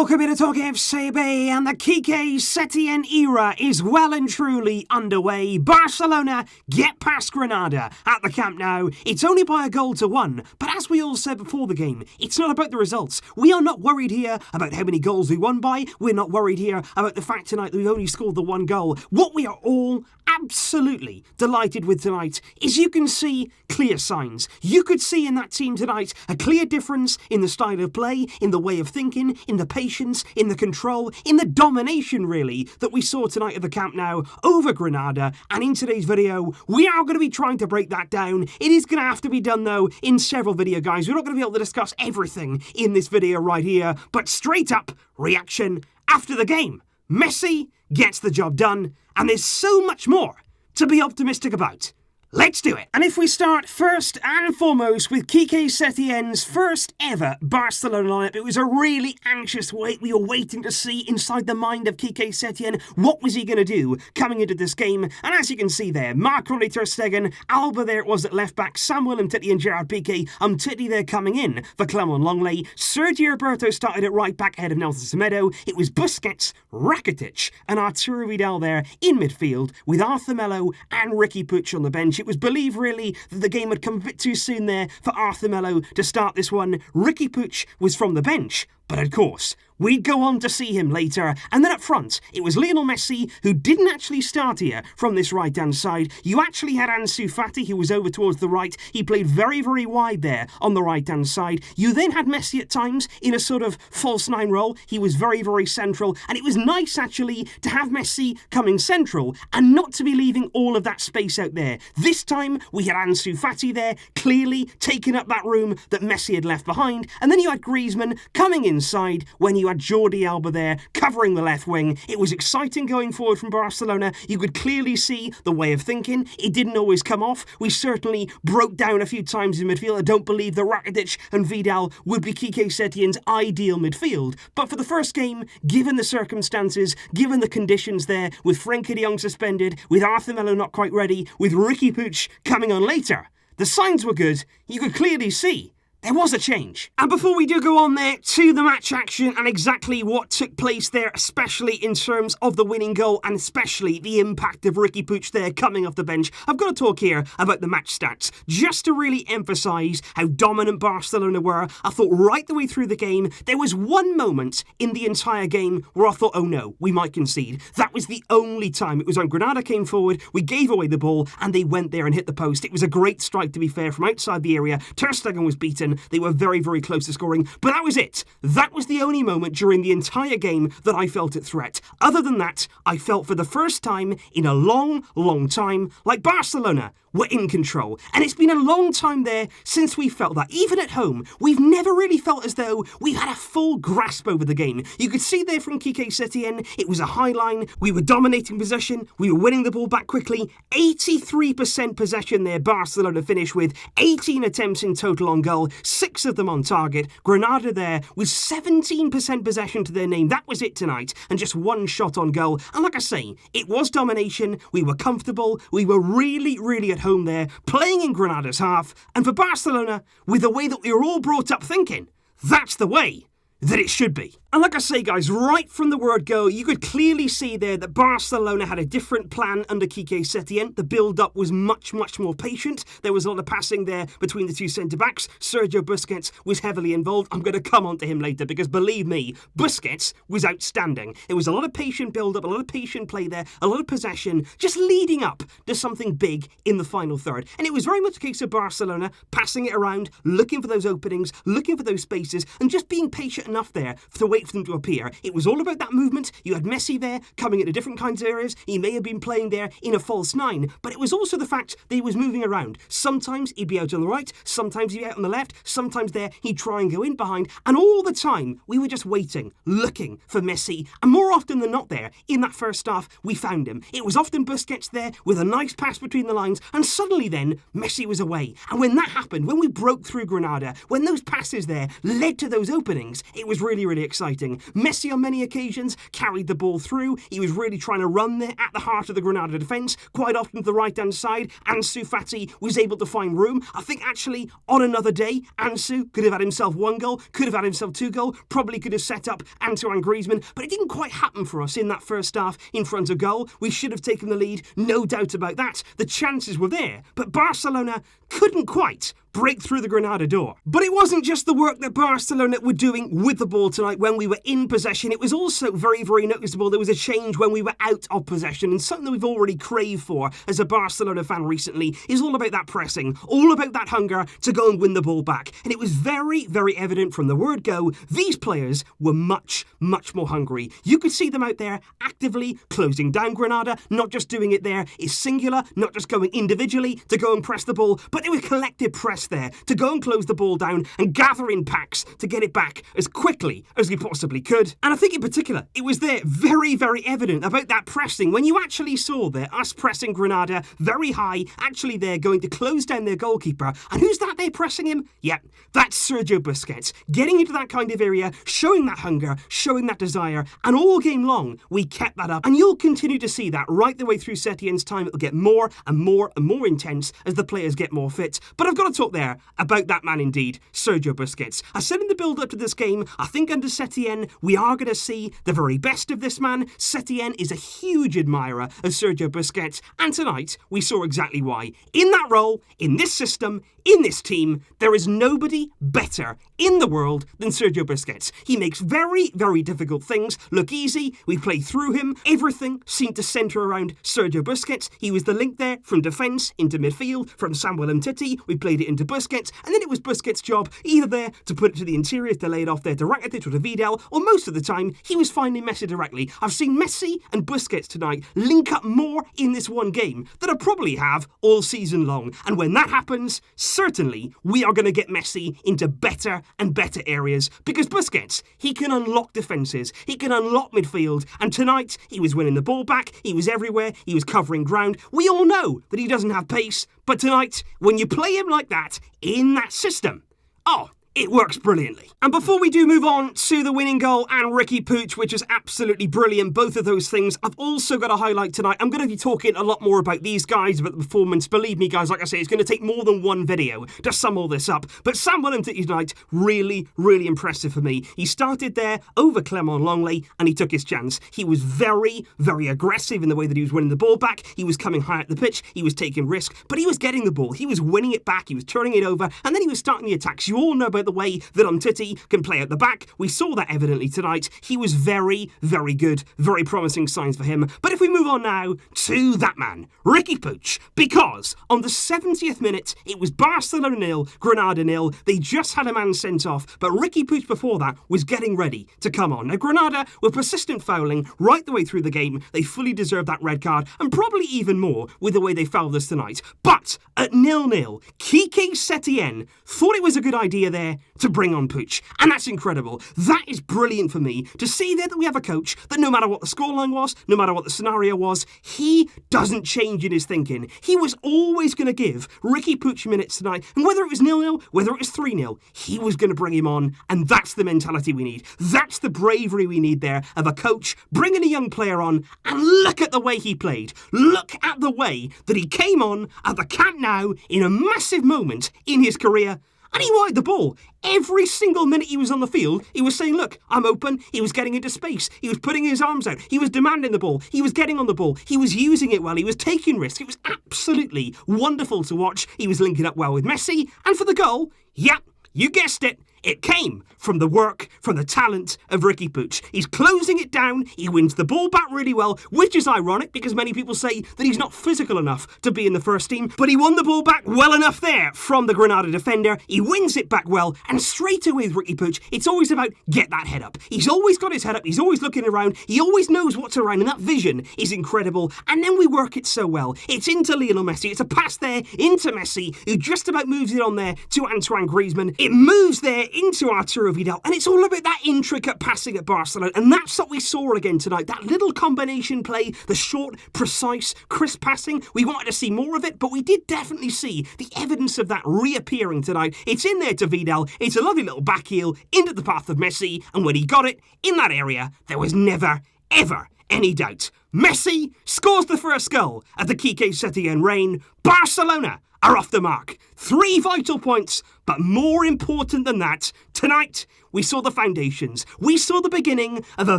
Welcome to TalkFCB, and the Quique Setién era is well and truly underway. Barcelona get past Granada at the Camp Nou. It's only by a goal to one, but as we all said before the game, it's not about the results. We are not worried here about how many goals we won by. We're not worried here about the fact tonight that we only scored the one goal. What we are all absolutely delighted with tonight is you can see clear signs. You could see in that team tonight a clear difference in the style of play, in the way of thinking, in the patience, in the control, in the domination really that we saw tonight at the Camp Nou over Granada. And in today's video, we are going to be trying to break that down. It is going to have to be done though in several video guys. We're not going to be able to discuss everything in this video right here, but straight up reaction after the game. Messi gets the job done, and there's so much more to be optimistic about. Let's do it. And if we start first and foremost with Quique Setién's first ever Barcelona lineup, it was a really anxious wait. We were waiting to see inside the mind of Quique Setién, what was he going to do coming into this game? And as you can see there, Marc-Andre ter Stegen, Alba there it was at left back, Samuel Umtiti and Gerard Piqué, Umtiti there coming in for Clement Lenglet, Sergio Roberto started at right back ahead of Nelson Semedo, it was Busquets, Rakitic and Arturo Vidal there in midfield with Arthur Melo and Riqui Puig on the bench. It was believed really that the game had come a bit too soon there for Arthur Melo to start this one. Riqui Puig was from the bench, but of course, we'd go on to see him later. And then up front, it was Lionel Messi, who didn't actually start here from this right-hand side. You actually had Ansu Fati, who was over towards the right. He played very, very wide there on the right-hand side. You then had Messi at times in a sort of false nine role. He was very, very central. And it was nice, actually, to have Messi coming central and not to be leaving all of that space out there. This time, we had Ansu Fati there, clearly taking up that room that Messi had left behind. And then you had Griezmann coming inside when you had Jordi Alba there covering the left wing. It was exciting going forward from Barcelona. You could clearly see the way of thinking. It didn't always come off. We certainly broke down a few times in midfield. I don't believe that Rakitic and Vidal would be Quique Setién's ideal midfield. But for the first game, given the circumstances, given the conditions there, with Frenkie de Jong suspended, with Arthur Melo not quite ready, with Riqui Puig coming on later, the signs were good. You could clearly see there was a change. And before we do go on there to the match action and exactly what took place there, especially in terms of the winning goal and especially the impact of Riqui Puig there coming off the bench, I've got to talk here about the match stats, just to really emphasise how dominant Barcelona were. I thought right the way through the game, there was one moment in the entire game where I thought, oh no, we might concede. That was the only time. It was when Granada came forward, we gave away the ball, and they went there and hit the post. It was a great strike, to be fair, from outside the area. Ter Stegen was beaten. They were very, very close to scoring, but that was it. That was the only moment during the entire game that I felt a threat. Other than that, I felt for the first time in a long, long time like Barcelona were in control. And it's been a long time there since we felt that. Even at home, we've never really felt as though we've had a full grasp over the game. You could see there from Quique Setién, it was a high line, we were dominating possession, we were winning the ball back quickly. 83% possession there, Barcelona finished with 18 attempts in total on goal, 6 of them on target. Granada there with 17% possession to their name. That was it tonight, and just 1 shot on goal. And like I say, it was domination, we were comfortable, we were really, really at home there, playing in Granada's half, and for Barcelona, with the way that we were all brought up thinking, that's the way that it should be. And like I say, guys, right from the word go, you could clearly see there that Barcelona had a different plan under Quique Setién. The build-up was much, much more patient. There was a lot of passing there between the two centre-backs. Sergio Busquets was heavily involved. I'm going to come on to him later because, believe me, Busquets was outstanding. There was a lot of patient build-up, a lot of patient play there, a lot of possession, just leading up to something big in the final third. And it was very much a case of Barcelona passing it around, looking for those openings, looking for those spaces, and just being patient enough there to wait for them to appear. It was all about that movement. You had Messi there coming into different kinds of areas. He may have been playing there in a false nine, but it was also the fact that he was moving around. Sometimes he'd be out on the right, sometimes he'd be out on the left, sometimes there he'd try and go in behind, and all the time we were just waiting, looking for Messi, and more often than not there, in that first half, we found him. It was often Busquets there with a nice pass between the lines, and suddenly then, Messi was away. And when that happened, when we broke through Granada, when those passes there led to those openings, it It was really, really exciting. Messi on many occasions carried the ball through. He was really trying to run there at the heart of the Granada defence, quite often to the right-hand side. Ansu Fati was able to find room. I think actually on another day, Ansu could have had himself 1 goal, could have had himself 2 goals, probably could have set up Antoine Griezmann, but it didn't quite happen for us in that first half in front of goal. We should have taken the lead, no doubt about that. The chances were there, but Barcelona couldn't quite break through the Granada door. But it wasn't just the work that Barcelona were doing with the ball tonight when we were in possession. It was also very, very noticeable. There was a change when we were out of possession, and something that we've already craved for as a Barcelona fan recently is all about that pressing, all about that hunger to go and win the ball back. And it was very, very evident from the word go, these players were much, much more hungry. You could see them out there actively closing down Granada, not just doing it there is singular, not just going individually to go and press the ball, but there was collective press there to go and close the ball down and gather in packs to get it back as quickly as we possibly could. And I think in particular, it was there very, very evident about that pressing when you actually saw there us pressing Granada very high, actually they're going to close down their goalkeeper. And who's that they're pressing him? Yeah, that's Sergio Busquets. Getting into that kind of area, showing that hunger, showing that desire, and all game long, we kept that up. And you'll continue to see that right the way through Setién's time. It'll get more and more and more intense as the players get more fit. But I've got to talk there about that man indeed, Sergio Busquets. I said in the build-up to this game, I think under Setién, we are going to see the very best of this man. Setién is a huge admirer of Sergio Busquets, and tonight we saw exactly why. In that role, in this system, in this team, there is nobody better in the world than Sergio Busquets. He makes very, very difficult things look easy. We play through him. Everything seemed to centre around Sergio Busquets. He was the link there from defence into midfield, from Samuel Umtiti. We played it into Busquets, and then it was Busquets' job either there to put it to the interior, to lay it off there to Rakitic or to Vidal, or most of the time, he was finding Messi directly. I've seen Messi and Busquets tonight link up more in this one game than I probably have all season long. And when that happens, certainly we are going to get Messi into better and better areas, because Busquets, he can unlock defences, he can unlock midfield, and tonight he was winning the ball back, he was everywhere, he was covering ground. We all know that he doesn't have pace, but tonight, when you play him like that, in that system, oh, it works brilliantly. And before we do move on to the winning goal and Riqui Puig, which is absolutely brilliant, both of those things, I've also got a highlight tonight. I'm going to be talking a lot more about these guys, about the performance. Believe me, guys, like I say, it's going to take more than one video to sum all this up. But Samuel Umtiti tonight, really, really impressive for me. He started there over Clement Longley, and he took his chance. He was very, very aggressive in the way that he was winning the ball back. He was coming high at the pitch. He was taking risk, but he was getting the ball. He was winning it back. He was turning it over, and then he was starting the attacks. You all know about the way that Umtiti can play at the back. We saw that evidently tonight. He was very, very good. Very promising signs for him. But if we move on now to that man, Riqui Puig, because on the 70th minute, it was Barcelona 0, Granada 0. They just had a man sent off, but Riqui Puig before that was getting ready to come on. Now, Granada were persistent fouling right the way through the game. They fully deserved that red card, and probably even more with the way they fouled us tonight. But at 0-0, Quique Setién thought it was a good idea there to bring on Puig. And that's incredible. That is brilliant for me to see there that we have a coach that no matter what the scoreline was, no matter what the scenario was, he doesn't change in his thinking. He was always going to give Riqui Puig minutes tonight. And whether it was 0-0, whether it was 3-0, he was going to bring him on. And that's the mentality we need. That's the bravery we need there of a coach bringing a young player on. And look at the way he played. Look at the way that he came on at the Camp Nou in a massive moment in his career. And he wanted the ball. Every single minute he was on the field, he was saying, look, I'm open. He was getting into space. He was putting his arms out. He was demanding the ball. He was getting on the ball. He was using it well. He was taking risks. It was absolutely wonderful to watch. He was linking up well with Messi. And for the goal, yep, you guessed it. It came from the work, from the talent of Riqui Puig. He's closing it down. He wins the ball back really well, which is ironic because many people say that he's not physical enough to be in the first team, but he won the ball back well enough there from the Granada defender. He wins it back well, and straight away with Riqui Puig, it's always about get that head up. He's always got his head up. He's always looking around. He always knows what's around, and that vision is incredible. And then we work it so well. It's into Lionel Messi. It's a pass there into Messi, who just about moves it on there to Antoine Griezmann. It moves there into Arturo Vidal, and it's all about that intricate passing at Barcelona, and that's what we saw again tonight. That little combination play, the short, precise, crisp passing. We wanted to see more of it, but we did definitely see the evidence of that reappearing tonight. It's in there to Vidal. It's a lovely little back heel into the path of Messi, and when he got it in that area, there was never, ever any doubt. Messi scores the first goal at the Quique Setién reign. Barcelona are off the mark. 3 vital points, but more important than that, tonight we saw the foundations. We saw the beginning of a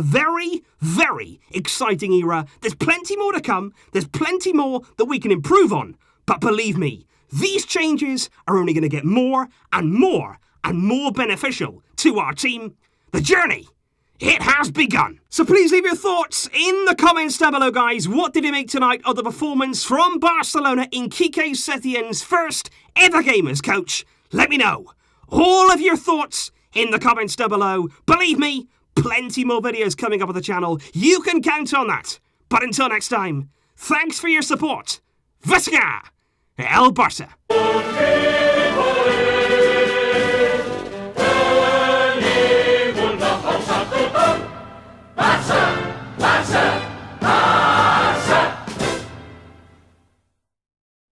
very, very exciting era. There's plenty more to come. There's plenty more that we can improve on. But believe me, these changes are only going to get more and more and more beneficial to our team. The journey, it has begun. So please leave your thoughts in the comments down below, guys. What did you make tonight of the performance from Barcelona in Quique Setién's first ever game as coach? Let me know. All of your thoughts in the comments down below. Believe me, plenty more videos coming up on the channel. You can count on that. But until next time, thanks for your support. Visca! El Barça!